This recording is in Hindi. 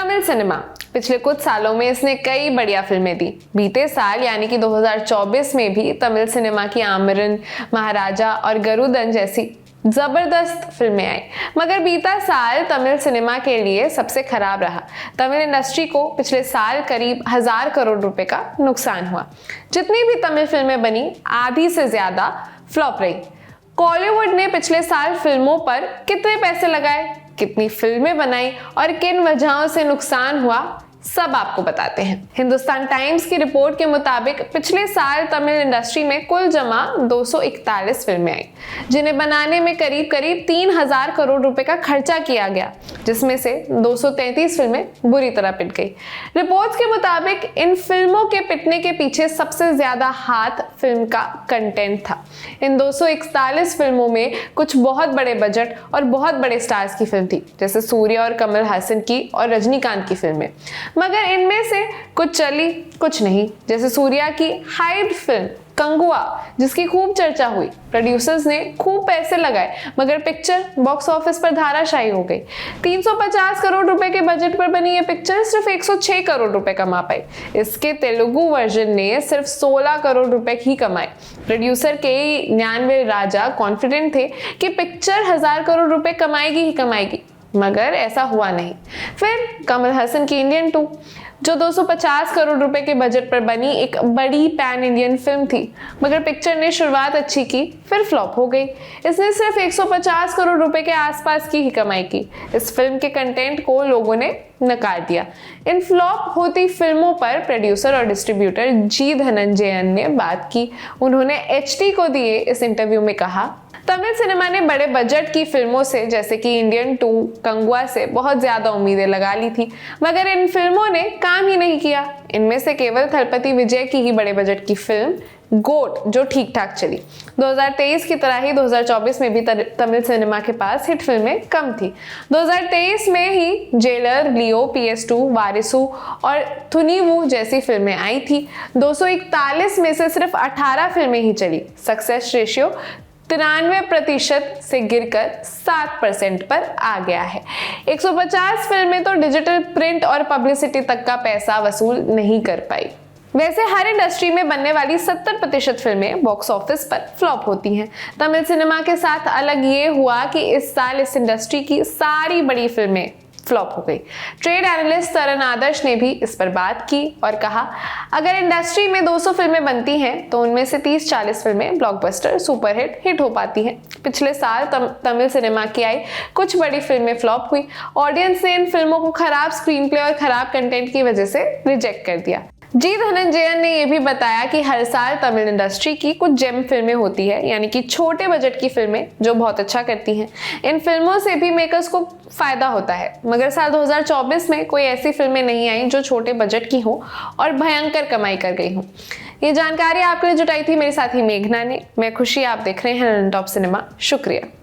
तमिल सिनेमा पिछले कुछ सालों में इसने कई बढ़िया फिल्में दी। बीते साल यानी कि 2024 में भी तमिल सिनेमा की आमरन, महाराजा और गरुदन जैसी जबरदस्त फिल्में आई। मगर बीता साल तमिल सिनेमा के लिए सबसे खराब रहा। तमिल इंडस्ट्री को पिछले साल करीब 1000 करोड़ रुपए का नुकसान हुआ। जितनी भी तमिल फिल्में बनी, आधी से ज्यादा फ्लॉप रही। कॉलीवुड ने पिछले साल फिल्मों पर कितने पैसे लगाए, कितनी फिल्में बनाई और किन वजहों से नुकसान हुआ, सब आपको बताते हैं। हिंदुस्तान टाइम्स की रिपोर्ट के मुताबिक पिछले साल तमिल इंडस्ट्री में कुल जमा 241 फिल्में आई, जिन्हें बनाने में करीब 3000 करोड़ रुपए का खर्चा किया गया, जिसमें से 233 फिल्में बुरी तरह पिट गई। रिपोर्ट्स के मुताबिक इन फिल्मों के पिटने के पीछे सबसे ज्यादा हाथ फिल्म का कंटेंट था। इन 241 फिल्मों में कुछ बहुत बड़े बजट और बहुत बड़े स्टार्स की फिल्म थी, जैसे सूर्या और कमल हासन की और रजनीकांत की फिल्में। मगर इनमें से कुछ चली, कुछ नहीं। जैसे सूर्या की हाइप्ड फिल्म कंगुआ, जिसकी खूब चर्चा हुई। प्रोड्यूसर्स ने खूब पैसे लगाए, मगर पिक्चर बॉक्स ऑफिस पर धाराशायी हो गई। 350 करोड़ रुपए के बजट पर बनी ये पिक्चर सिर्फ 106 करोड़ रुपए कमा पाई। इसके तेलुगु वर्जन ने सिर्फ 16 करोड़ रुपए ही कमाए। प्रोड्यूसर के ज्ञानवेल राजा कॉन्फिडेंट थे कि पिक्चर 1000 करोड़ रुपए कमाएगी ही कमाएगी, मगर ऐसा हुआ नहीं। फिर कमल हसन की इंडियन 2, जो 250 करोड़ रुपए के बजट पर बनी एक बड़ी पैन इंडियन फिल्म थी, मगर पिक्चर ने शुरुआत अच्छी की, फिर फ्लॉप हो गई। इसने सिर्फ 150 करोड़ रुपए के आसपास की ही कमाई की। इस फिल्म के कंटेंट को लोगों ने नकार दिया। इन फ्लॉप होती फिल्मों पर प्रोड्यूसर और डिस्ट्रीब्यूटर जी धनंजयन ने बात की। उन्होंने HT को दिए इस इंटरव्यू में कहा, तमिल सिनेमा ने बड़े बजट की फिल्मों से, जैसे कि इंडियन 2, कंगुआ से बहुत ज्यादा उम्मीदें लगा ली थी, मगर इन फिल्मों ने काम ही नहीं किया। इनमें से केवल थलपति विजय की ही बड़े बजट की फिल्म गोट जो ठीक ठाक चली। 2023 की तरह ही 2024 में भी तमिल सिनेमा के पास हिट फिल्में कम थी। 2023 में ही जेलर, लियो, PS2, वारिसु और थुनीवु जैसी फिल्में आई थी। 241 में से सिर्फ 18 फिल्में ही चली। सक्सेस रेशियो 93% से गिरकर 7% पर आ गया है। 150 फिल्में तो डिजिटल, प्रिंट और पब्लिसिटी तक का पैसा वसूल नहीं कर पाई। वैसे हर इंडस्ट्री में बनने वाली 70% फिल्में बॉक्स ऑफिस पर फ्लॉप होती हैं। तमिल सिनेमा के साथ अलग ये हुआ कि इस साल इस इंडस्ट्री की सारी बड़ी फिल्में फ्लॉप हो गई। ट्रेड एनालिस्ट तरन आदर्श ने भी इस पर बात की और कहा, अगर इंडस्ट्री में 200 फिल्में बनती हैं तो उनमें से 30-40 फिल्में ब्लॉकबस्टर, सुपरहिट, हिट हो पाती हैं। पिछले साल तमिल सिनेमा की आई कुछ बड़ी फिल्में फ्लॉप हुई। ऑडियंस ने इन फिल्मों को खराब स्क्रीन प्ले और खराब कंटेंट की वजह से रिजेक्ट कर दिया। जी धनंजयन ने यह भी बताया कि हर साल तमिल इंडस्ट्री की कुछ जेम फिल्में होती है, यानी कि छोटे बजट की फिल्में जो बहुत अच्छा करती हैं। इन फिल्मों से भी मेकर्स को फायदा होता है, मगर साल 2024 में कोई ऐसी फिल्में नहीं आई जो छोटे बजट की हो और भयंकर कमाई कर गई हो। ये जानकारी आपके लिए जुटाई थी मेरे साथी मेघना ने। मैं खुशी, आप देख रहे हैं लंदन टॉप सिनेमा। शुक्रिया।